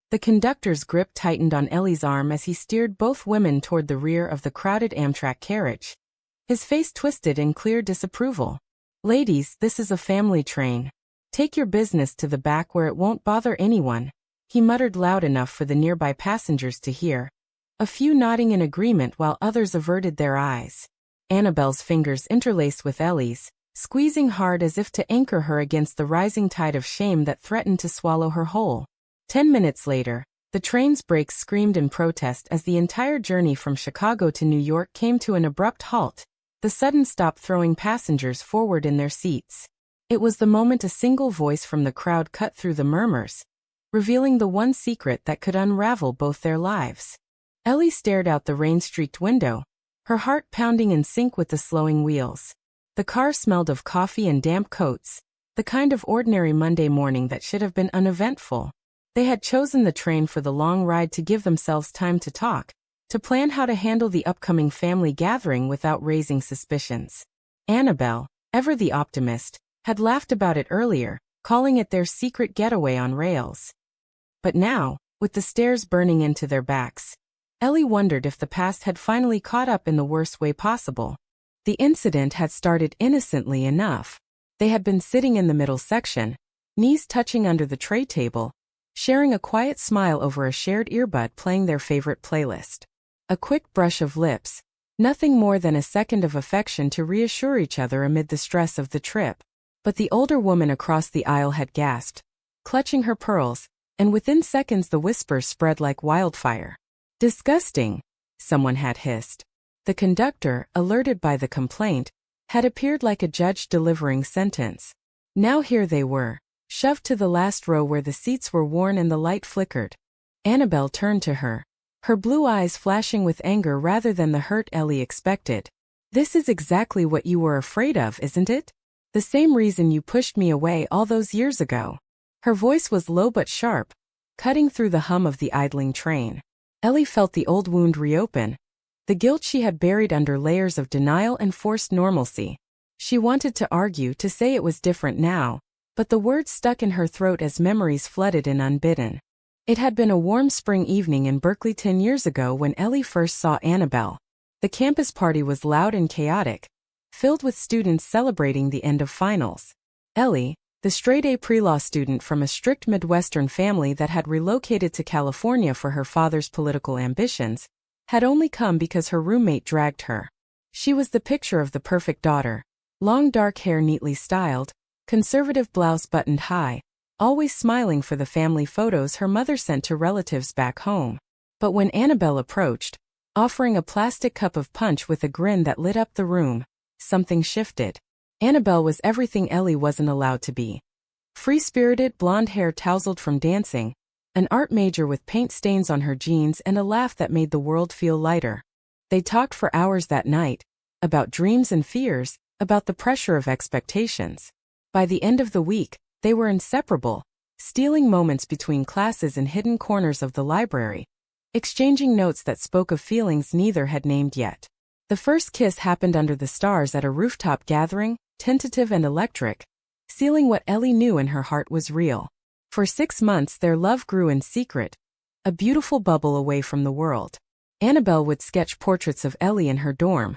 The conductor's grip tightened on Ellie's arm as he steered both women toward the rear of the crowded Amtrak carriage. His face twisted in clear disapproval. "Ladies, this is a family train. Take your business to the back where it won't bother anyone," he muttered loud enough for the nearby passengers to hear, a few nodding in agreement while others averted their eyes. Annabelle's fingers interlaced with Ellie's, squeezing hard as if to anchor her against the rising tide of shame that threatened to swallow her whole. 10 minutes later, the train's brakes screamed in protest as the entire journey from Chicago to New York came to an abrupt halt, the sudden stop throwing passengers forward in their seats. It was the moment a single voice from the crowd cut through the murmurs, revealing the one secret that could unravel both their lives. Ellie stared out the rain-streaked window, her heart pounding in sync with the slowing wheels. The car smelled of coffee and damp coats, the kind of ordinary Monday morning that should have been uneventful. They had chosen the train for the long ride to give themselves time to talk, to plan how to handle the upcoming family gathering without raising suspicions. Annabelle, ever the optimist, had laughed about it earlier, calling it their secret getaway on rails. But now, with the stairs burning into their backs, Ellie wondered if the past had finally caught up in the worst way possible. The incident had started innocently enough. They had been sitting in the middle section, knees touching under the tray table, sharing a quiet smile over a shared earbud playing their favorite playlist. A quick brush of lips, nothing more than a second of affection to reassure each other amid the stress of the trip. But the older woman across the aisle had gasped, clutching her pearls, and within seconds the whispers spread like wildfire. "Disgusting," someone had hissed. The conductor, alerted by the complaint, had appeared like a judge delivering sentence. Now here they were, shoved to the last row where the seats were worn and the light flickered. Annabelle turned to her, her blue eyes flashing with anger rather than the hurt Ellie expected. "This is exactly what you were afraid of, isn't it? The same reason you pushed me away all those years ago." Her voice was low but sharp, cutting through the hum of the idling train. Ellie felt the old wound reopen, the guilt she had buried under layers of denial and forced normalcy. She wanted to argue, to say it was different now, but the words stuck in her throat as memories flooded in unbidden. It had been a warm spring evening in Berkeley 10 years ago when Ellie first saw Annabelle. The campus party was loud and chaotic, filled with students celebrating the end of finals. Ellie, the straight-A pre-law student from a strict Midwestern family that had relocated to California for her father's political ambitions, had only come because her roommate dragged her. She was the picture of the perfect daughter, long dark hair neatly styled, conservative blouse buttoned high, always smiling for the family photos her mother sent to relatives back home. But when Annabelle approached, offering a plastic cup of punch with a grin that lit up the room, something shifted. Annabelle was everything Ellie wasn't allowed to be. Free-spirited, blonde hair tousled from dancing, an art major with paint stains on her jeans and a laugh that made the world feel lighter. They talked for hours that night, about dreams and fears, about the pressure of expectations. By the end of the week, they were inseparable, stealing moments between classes in hidden corners of the library, exchanging notes that spoke of feelings neither had named yet. The first kiss happened under the stars at a rooftop gathering, tentative and electric, sealing what Ellie knew in her heart was real. For 6 months their love grew in secret, a beautiful bubble away from the world. Annabelle would sketch portraits of Ellie in her dorm,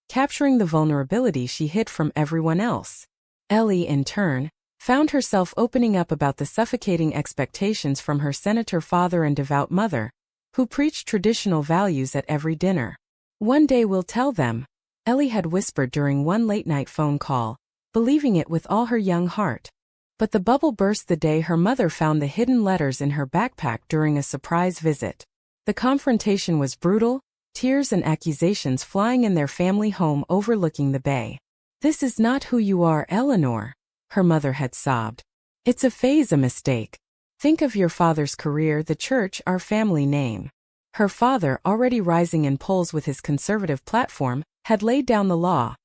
capturing the vulnerability she hid from everyone else. Ellie, in turn, found herself opening up about the suffocating expectations from her senator father and devout mother, who preached traditional values at every dinner. "One day we'll tell them," Ellie had whispered during one late-night phone call, believing it with all her young heart. But the bubble burst the day her mother found the hidden letters in her backpack during a surprise visit. The confrontation was brutal, tears and accusations flying in their family home overlooking the bay. "This is not who you are, Eleanor," her mother had sobbed. "It's a phase, a mistake. Think of your father's career, the church, our family name." Her father, already rising in polls with his conservative platform, had laid down the law.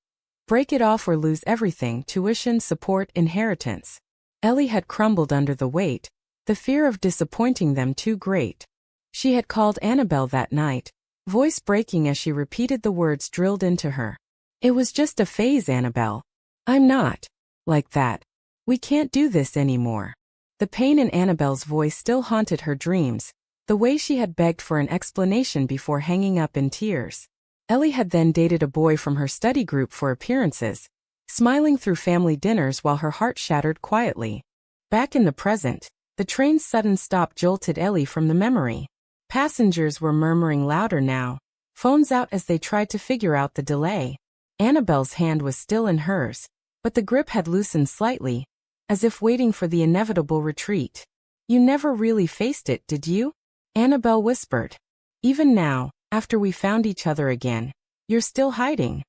Break it off or lose everything: tuition, support, inheritance. Ellie had crumbled under the weight, the fear of disappointing them too great. She had called Annabelle that night, voice breaking as she repeated the words drilled into her. "It was just a phase, Annabelle. I'm not like that. We can't do this anymore." The pain in Annabelle's voice still haunted her dreams, the way she had begged for an explanation before hanging up in tears. Ellie had then dated a boy from her study group for appearances, smiling through family dinners while her heart shattered quietly. Back in the present, the train's sudden stop jolted Ellie from the memory. Passengers were murmuring louder now, phones out as they tried to figure out the delay. Annabelle's hand was still in hers, but the grip had loosened slightly, as if waiting for the inevitable retreat. "You never really faced it, did you?" Annabelle whispered. "Even now, after we found each other again, you're still hiding."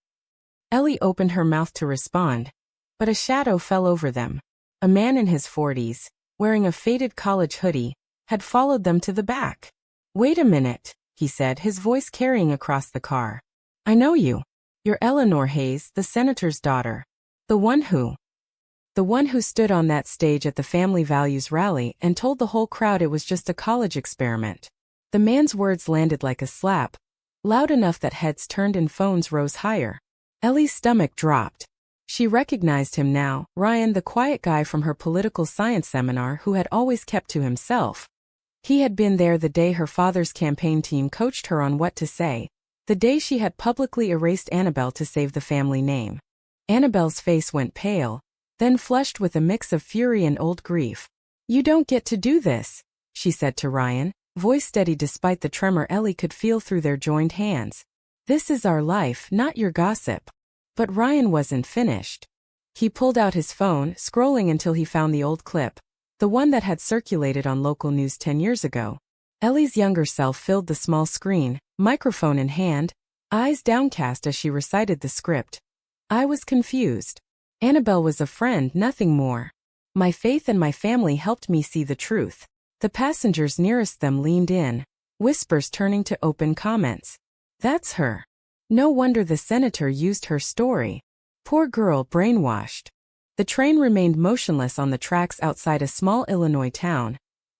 Ellie opened her mouth to respond, but a shadow fell over them. A man in his 40s, wearing a faded college hoodie, had followed them to the back. "Wait a minute," he said, his voice carrying across the car. "I know you. You're Eleanor Hayes, the senator's daughter. The one who stood on that stage at the Family Values rally and told the whole crowd it was just a college experiment." The man's words landed like a slap, loud enough that heads turned and phones rose higher. Ellie's stomach dropped. She recognized him now, Ryan, the quiet guy from her political science seminar who had always kept to himself. He had been there the day her father's campaign team coached her on what to say, the day she had publicly erased Annabelle to save the family name. Annabelle's face went pale, then flushed with a mix of fury and old grief. "You don't get to do this," she said to Ryan, voice steady despite the tremor Ellie could feel through their joined hands. "This is our life, not your gossip." But Ryan wasn't finished. He pulled out his phone, scrolling until he found the old clip, the one that had circulated on local news 10 years ago. Ellie's younger self filled the small screen, microphone in hand, eyes downcast as she recited the script. "I was confused. Annabelle was a friend, nothing more. My faith and my family helped me see the truth." The passengers nearest them leaned in, whispers turning to open comments. "That's her. No wonder the senator used her story. Poor girl, brainwashed." The train remained motionless on the tracks outside a small Illinois town,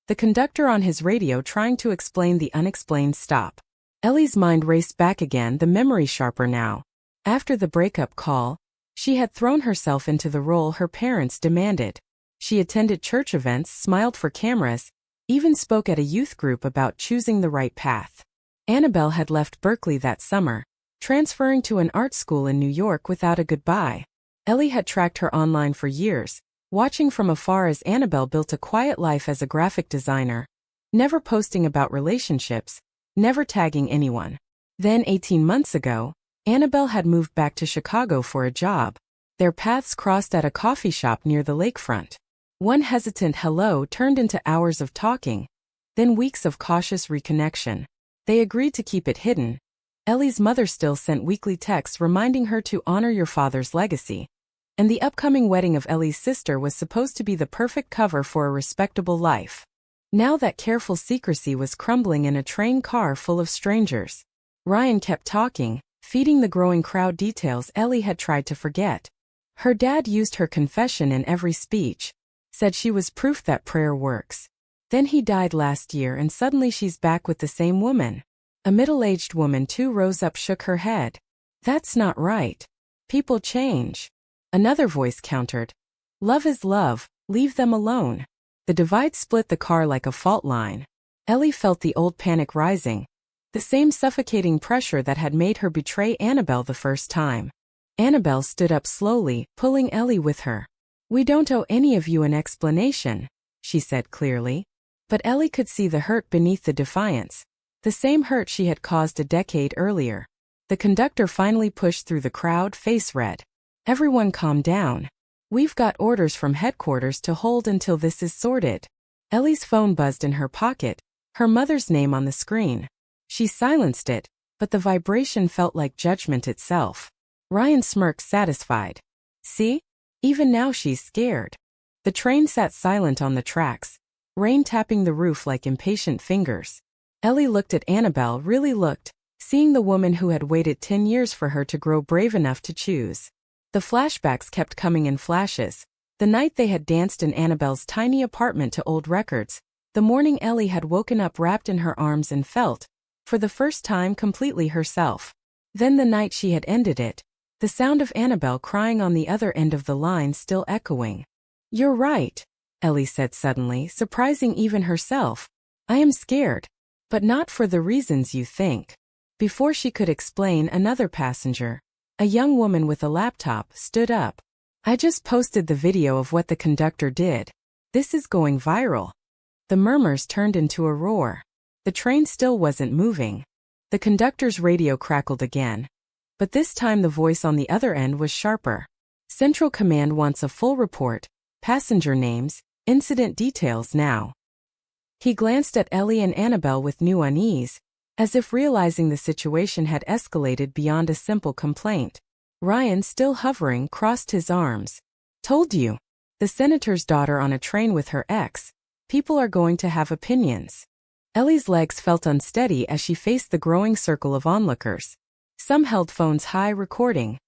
the conductor on his radio trying to explain the unexplained stop. Ellie's mind raced back again, the memory sharper now. After the breakup call, she had thrown herself into the role her parents demanded. She attended church events, smiled for cameras, even spoke at a youth group about choosing the right path. Annabelle had left Berkeley that summer, transferring to an art school in New York without a goodbye. Ellie had tracked her online for years, watching from afar as Annabelle built a quiet life as a graphic designer, never posting about relationships, never tagging anyone. Then 18 months ago, Annabelle had moved back to Chicago for a job. Their paths crossed at a coffee shop near the lakefront. One hesitant hello turned into hours of talking, then weeks of cautious reconnection. They agreed to keep it hidden. Ellie's mother still sent weekly texts reminding her to honor your father's legacy. And the upcoming wedding of Ellie's sister was supposed to be the perfect cover for a respectable life. Now that careful secrecy was crumbling in a train car full of strangers. Ryan kept talking, feeding the growing crowd details Ellie had tried to forget. Her dad used her confession in every speech, said she was proof that prayer works. Then he died last year and suddenly she's back with the same woman. A middle-aged woman too rose up, shook her head. "That's not right. People change." Another voice countered. "Love is love, leave them alone." The divide split the car like a fault line. Ellie felt the old panic rising, the same suffocating pressure that had made her betray Annabelle the first time. Annabelle stood up slowly, pulling Ellie with her. "We don't owe any of you an explanation," she said clearly. But Ellie could see the hurt beneath the defiance, the same hurt she had caused a decade earlier. The conductor finally pushed through the crowd, face red. "Everyone calm down. We've got orders from headquarters to hold until this is sorted." Ellie's phone buzzed in her pocket, her mother's name on the screen. She silenced it, but the vibration felt like judgment itself. Ryan smirked, satisfied. "See? Even now she's scared." The train sat silent on the tracks, rain tapping the roof like impatient fingers. Ellie looked at Annabelle, really looked, seeing the woman who had waited 10 years for her to grow brave enough to choose. The flashbacks kept coming in flashes. The night they had danced in Annabelle's tiny apartment to old records, the morning Ellie had woken up wrapped in her arms and felt, for the first time, completely herself. Then the night she had ended it, the sound of Annabelle crying on the other end of the line still echoing. "You're right. Ellie said suddenly, surprising even herself. I am scared. But not for the reasons you think. Before she could explain, another passenger, a young woman with a laptop, stood up. I just posted the video of what the conductor did. This is going viral. The murmurs turned into a roar. The train still wasn't moving. The conductor's radio crackled again. But this time the voice on the other end was sharper. Central Command wants a full report, passenger names, incident details now. He glanced at Ellie and Annabelle with new unease, as if realizing the situation had escalated beyond a simple complaint. Ryan, still hovering, crossed his arms. Told you. The senator's daughter on a train with her ex. People are going to have opinions. Ellie's legs felt unsteady as she faced the growing circle of onlookers. Some held phones high, recording.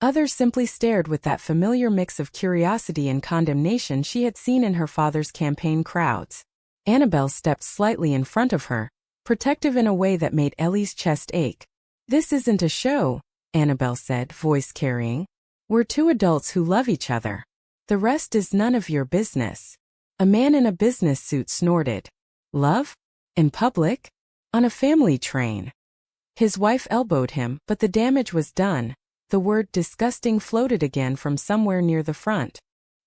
Others simply stared with that familiar mix of curiosity and condemnation she had seen in her father's campaign crowds. Annabelle stepped slightly in front of her, protective in a way that made Ellie's chest ache. This isn't a show, Annabelle said, voice carrying. We're two adults who love each other. The rest is none of your business. A man in a business suit snorted. Love? In public? On a family train? His wife elbowed him, but the damage was done. The word disgusting floated again from somewhere near the front.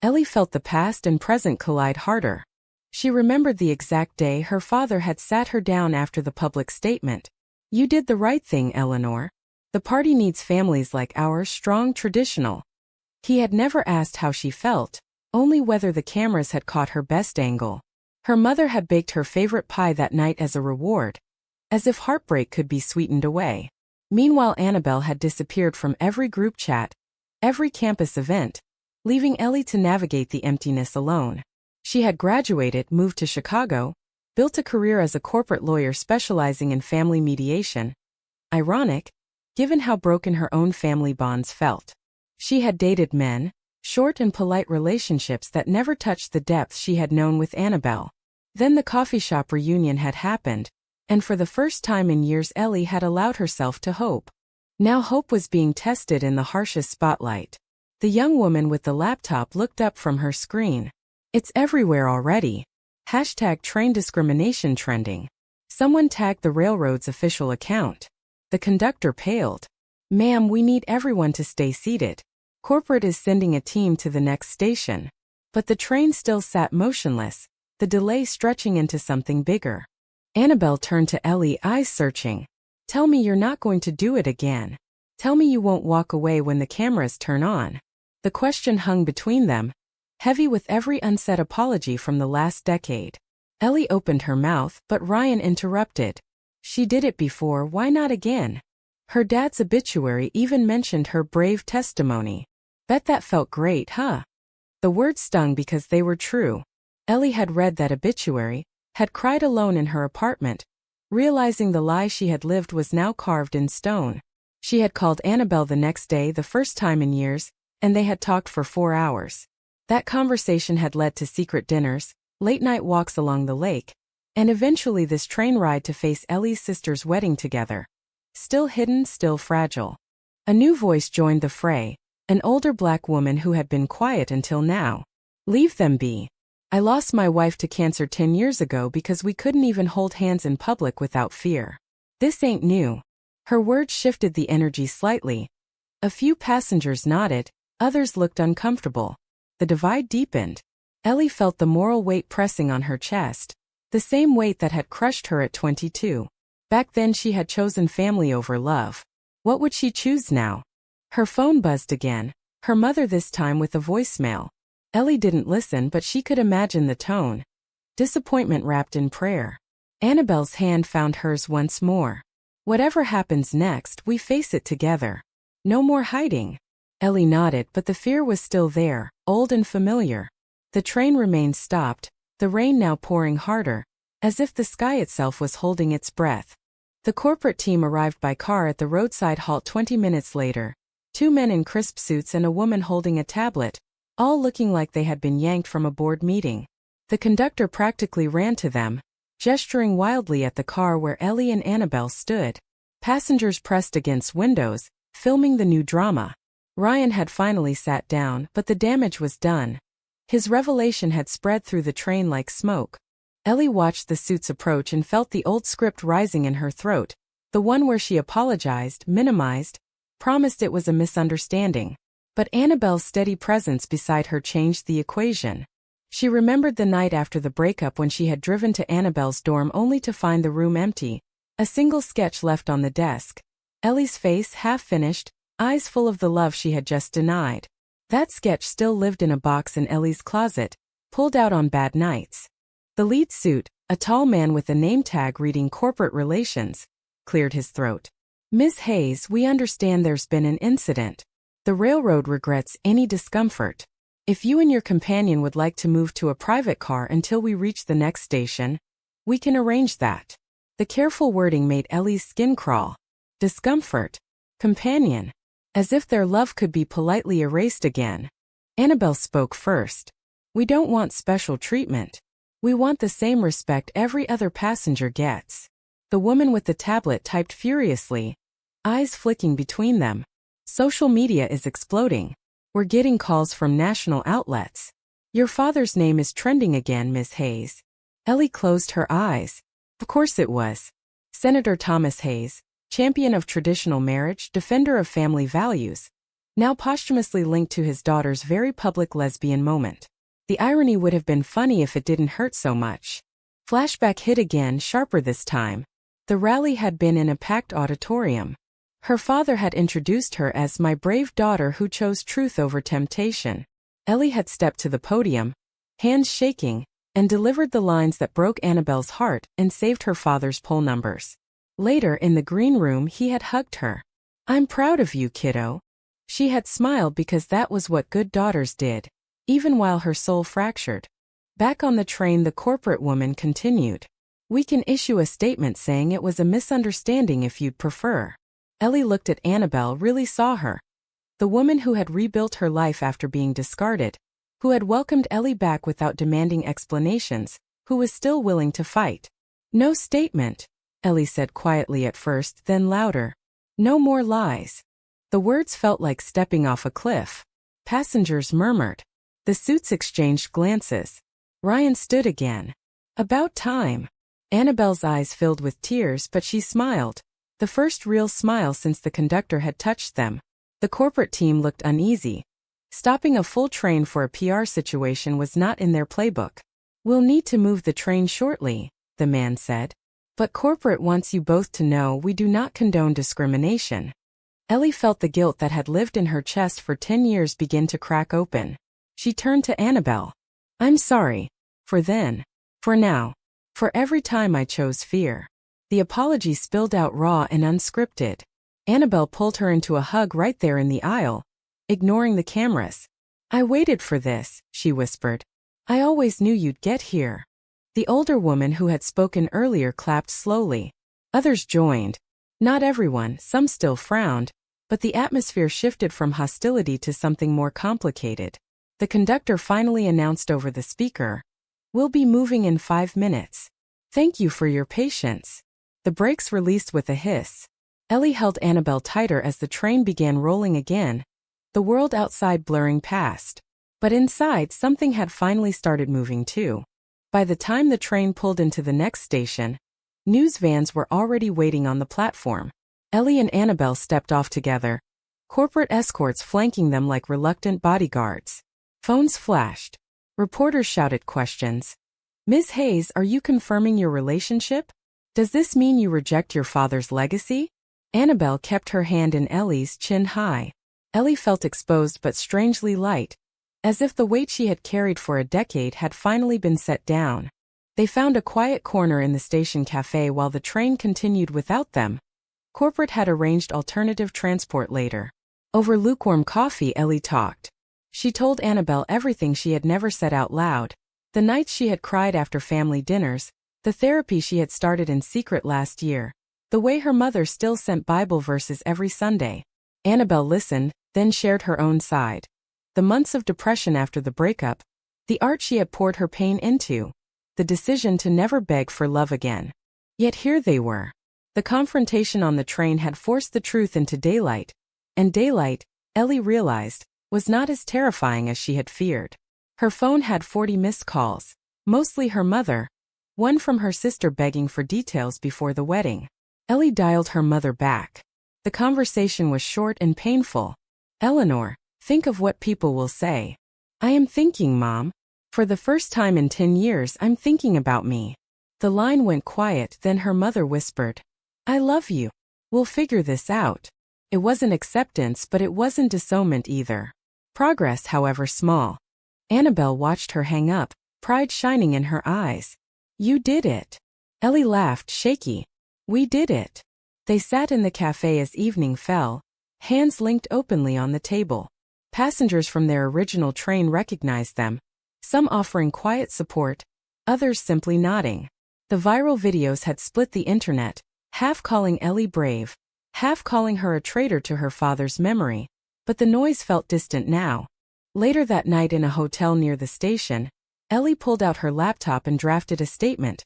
Ellie felt the past and present collide harder. She remembered the exact day her father had sat her down after the public statement. You did the right thing, Eleanor. The party needs families like ours, strong, traditional. He had never asked how she felt, only whether the cameras had caught her best angle. Her mother had baked her favorite pie that night as a reward, as if heartbreak could be sweetened away. Meanwhile, Annabelle had disappeared from every group chat, every campus event, leaving Ellie to navigate the emptiness alone. She had graduated, moved to Chicago, built a career as a corporate lawyer specializing in family mediation. Ironic, given how broken her own family bonds felt. She had dated men, short and polite relationships that never touched the depth she had known with Annabelle. Then the coffee shop reunion had happened, and for the first time in years Ellie had allowed herself to hope. Now hope was being tested in the harshest spotlight. The young woman with the laptop looked up from her screen. It's everywhere already. #train discrimination trending. Someone tagged the railroad's official account. The conductor paled. Ma'am, we need everyone to stay seated. Corporate is sending a team to the next station. But the train still sat motionless, the delay stretching into something bigger. Annabelle turned to Ellie, eyes searching. Tell me you're not going to do it again. Tell me you won't walk away when the cameras turn on. The question hung between them, heavy with every unsaid apology from the last decade. Ellie opened her mouth, but Ryan interrupted. She did it before, why not again? Her dad's obituary even mentioned her brave testimony. Bet that felt great, huh? The words stung because they were true. Ellie had read that obituary, had cried alone in her apartment, realizing the lie she had lived was now carved in stone. She had called Annabelle the next day, the first time in years, and they had talked for 4 hours. That conversation had led to secret dinners, late-night walks along the lake, and eventually this train ride to face Ellie's sister's wedding together. Still hidden, still fragile. A new voice joined the fray, an older black woman who had been quiet until now. Leave them be. I lost my wife to cancer 10 years ago because we couldn't even hold hands in public without fear. This ain't new. Her words shifted the energy slightly. A few passengers nodded, others looked uncomfortable. The divide deepened. Ellie felt the moral weight pressing on her chest, the same weight that had crushed her at 22. Back then she had chosen family over love. What would she choose now? Her phone buzzed again, her mother this time with a voicemail. Ellie didn't listen, but she could imagine the tone. Disappointment wrapped in prayer. Annabelle's hand found hers once more. Whatever happens next, we face it together. No more hiding. Ellie nodded, but the fear was still there, old and familiar. The train remained stopped, the rain now pouring harder, as if the sky itself was holding its breath. The corporate team arrived by car at the roadside halt 20 minutes later. 2 men in crisp suits and a woman holding a tablet, all looking like they had been yanked from a board meeting. The conductor practically ran to them, gesturing wildly at the car where Ellie and Annabelle stood. Passengers pressed against windows, filming the new drama. Ryan had finally sat down, but the damage was done. His revelation had spread through the train like smoke. Ellie watched the suits approach and felt the old script rising in her throat, the one where she apologized, minimized, promised it was a misunderstanding. But Annabelle's steady presence beside her changed the equation. She remembered the night after the breakup when she had driven to Annabelle's dorm only to find the room empty, a single sketch left on the desk. Ellie's face half-finished, eyes full of the love she had just denied. That sketch still lived in a box in Ellie's closet, pulled out on bad nights. The lead suit, a tall man with a name tag reading corporate relations, cleared his throat. "Miss Hayes, we understand there's been an incident. The railroad regrets any discomfort. If you and your companion would like to move to a private car until we reach the next station, we can arrange that." The careful wording made Ellie's skin crawl. Discomfort. Companion. As if their love could be politely erased again. Annabelle spoke first. "We don't want special treatment. We want the same respect every other passenger gets." The woman with the tablet typed furiously, eyes flicking between them. "Social media is exploding. We're getting calls from national outlets. Your father's name is trending again, Miss Hayes." Ellie closed her eyes. Of course it was. Senator Thomas Hayes, champion of traditional marriage, defender of family values, now posthumously linked to his daughter's very public lesbian moment. The irony would have been funny if it didn't hurt so much. Flashback hit again, sharper this time. The rally had been in a packed auditorium. Her father had introduced her as "my brave daughter who chose truth over temptation." Ellie had stepped to the podium, hands shaking, and delivered the lines that broke Annabelle's heart and saved her father's poll numbers. Later in the green room he had hugged her. "I'm proud of you, kiddo." She had smiled because that was what good daughters did, even while her soul fractured. Back on the train the corporate woman continued. "We can issue a statement saying it was a misunderstanding if you'd prefer." Ellie looked at Annabelle, really saw her. The woman who had rebuilt her life after being discarded, who had welcomed Ellie back without demanding explanations, who was still willing to fight. "No statement," Ellie said quietly at first, then louder. "No more lies." The words felt like stepping off a cliff. Passengers murmured. The suits exchanged glances. Ryan stood again. "About time." Annabelle's eyes filled with tears, but she smiled. The first real smile since the conductor had touched them. The corporate team looked uneasy. Stopping a full train for a PR situation was not in their playbook. "We'll need to move the train shortly," the man said. "But corporate wants you both to know we do not condone discrimination." Ellie felt the guilt that had lived in her chest for 10 years begin to crack open. She turned to Annabelle. "I'm sorry. For then. For now. For every time I chose fear." The apology spilled out raw and unscripted. Annabelle pulled her into a hug right there in the aisle, ignoring the cameras. "I waited for this," she whispered. "I always knew you'd get here." The older woman who had spoken earlier clapped slowly. Others joined. Not everyone, some still frowned, but the atmosphere shifted from hostility to something more complicated. The conductor finally announced over the speaker, "We'll be moving in 5 minutes. Thank you for your patience." The brakes released with a hiss. Ellie held Annabelle tighter as the train began rolling again, the world outside blurring past. But inside something had finally started moving too. By the time the train pulled into the next station, news vans were already waiting on the platform. Ellie and Annabelle stepped off together, corporate escorts flanking them like reluctant bodyguards. Phones flashed. Reporters shouted questions. "Ms. Hayes, are you confirming your relationship? Does this mean you reject your father's legacy?" Annabelle kept her hand in Ellie's, chin high. Ellie felt exposed but strangely light, as if the weight she had carried for a decade had finally been set down. They found a quiet corner in the station cafe while the train continued without them. Corporate had arranged alternative transport later. Over lukewarm coffee, Ellie talked. She told Annabelle everything she had never said out loud. The nights she had cried after family dinners, the therapy she had started in secret last year, the way her mother still sent Bible verses every Sunday. Annabelle listened, then shared her own side. The months of depression after the breakup, the art she had poured her pain into, the decision to never beg for love again. Yet here they were. The confrontation on the train had forced the truth into daylight, and daylight, Ellie realized, was not as terrifying as she had feared. Her phone had 40 missed calls, mostly her mother, one from her sister begging for details before the wedding. Ellie dialed her mother back. The conversation was short and painful. "Eleanor, think of what people will say." "I am thinking, Mom. For the first time in 10 years, I'm thinking about me." The line went quiet, then her mother whispered, "I love you. We'll figure this out." It wasn't acceptance, but it wasn't disownment either. Progress, however small. Annabelle watched her hang up, pride shining in her eyes. "You did it." Ellie laughed, shaky. "We did it." They sat in the cafe as evening fell, hands linked openly on the table. Passengers from their original train recognized them, some offering quiet support, others simply nodding. The viral videos had split the internet, half calling Ellie brave, half calling her a traitor to her father's memory, but the noise felt distant now. Later that night in a hotel near the station, Ellie pulled out her laptop and drafted a statement.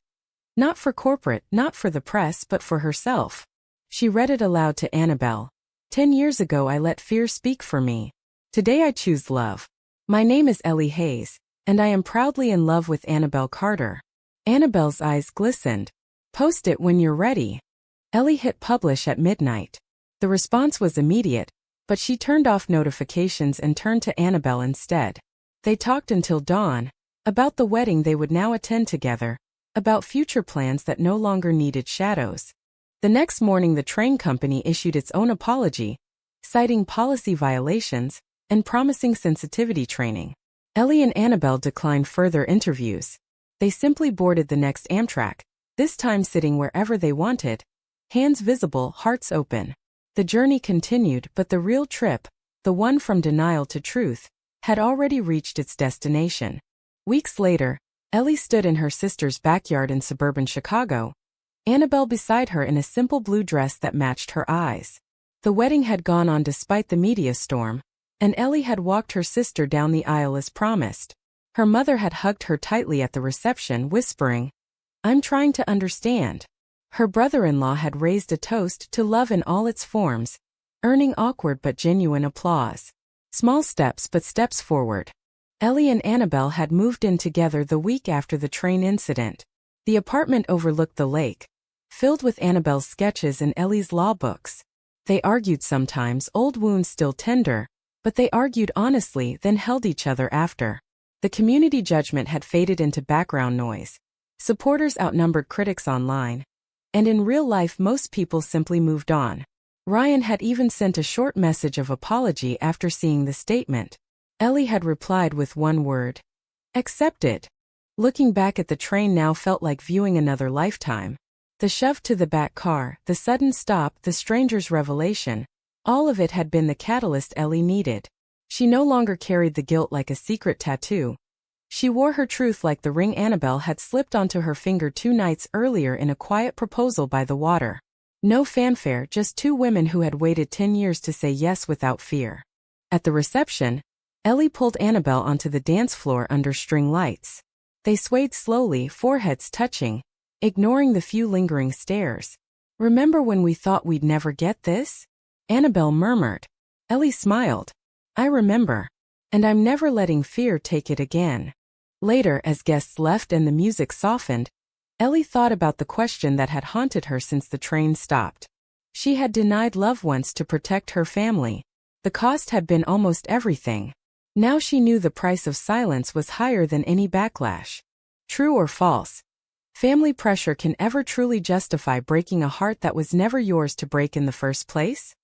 Not for corporate, not for the press, but for herself. She read it aloud to Annabelle. 10 years ago I let fear speak for me. Today I choose love. My name is Ellie Hayes, and I am proudly in love with Annabelle Carter." Annabelle's eyes glistened. "Post it when you're ready." Ellie hit publish at midnight. The response was immediate, but she turned off notifications and turned to Annabelle instead. They talked until dawn, about the wedding they would now attend together, about future plans that no longer needed shadows. The next morning the train company issued its own apology, citing policy violations and promising sensitivity training. Ellie and Annabelle declined further interviews. They simply boarded the next Amtrak, this time sitting wherever they wanted, hands visible, hearts open. The journey continued, but the real trip, the one from denial to truth, had already reached its destination. Weeks later, Ellie stood in her sister's backyard in suburban Chicago, Annabelle beside her in a simple blue dress that matched her eyes. The wedding had gone on despite the media storm, and Ellie had walked her sister down the aisle as promised. Her mother had hugged her tightly at the reception, whispering, "I'm trying to understand." Her brother-in-law had raised a toast to love in all its forms, earning awkward but genuine applause. Small steps, but steps forward. Ellie and Annabelle had moved in together the week after the train incident. The apartment overlooked the lake, filled with Annabelle's sketches and Ellie's law books. They argued sometimes, old wounds still tender, but they argued honestly, then held each other after. The community judgment had faded into background noise. Supporters outnumbered critics online. And in real life most people simply moved on. Ryan had even sent a short message of apology after seeing the statement. Ellie had replied with one word. "Accepted." Looking back at the train now felt like viewing another lifetime. The shove to the back car, the sudden stop, the stranger's revelation, all of it had been the catalyst Ellie needed. She no longer carried the guilt like a secret tattoo. She wore her truth like the ring Annabelle had slipped onto her finger 2 nights earlier in a quiet proposal by the water. No fanfare, just 2 women who had waited 10 years to say yes without fear. At the reception, Ellie pulled Annabelle onto the dance floor under string lights. They swayed slowly, foreheads touching, ignoring the few lingering stares. "Remember when we thought we'd never get this?" Annabelle murmured. Ellie smiled. "I remember. And I'm never letting fear take it again." Later, as guests left and the music softened, Ellie thought about the question that had haunted her since the train stopped. She had denied love once to protect her family. The cost had been almost everything. Now she knew the price of silence was higher than any backlash. True or false? Family pressure can ever truly justify breaking a heart that was never yours to break in the first place?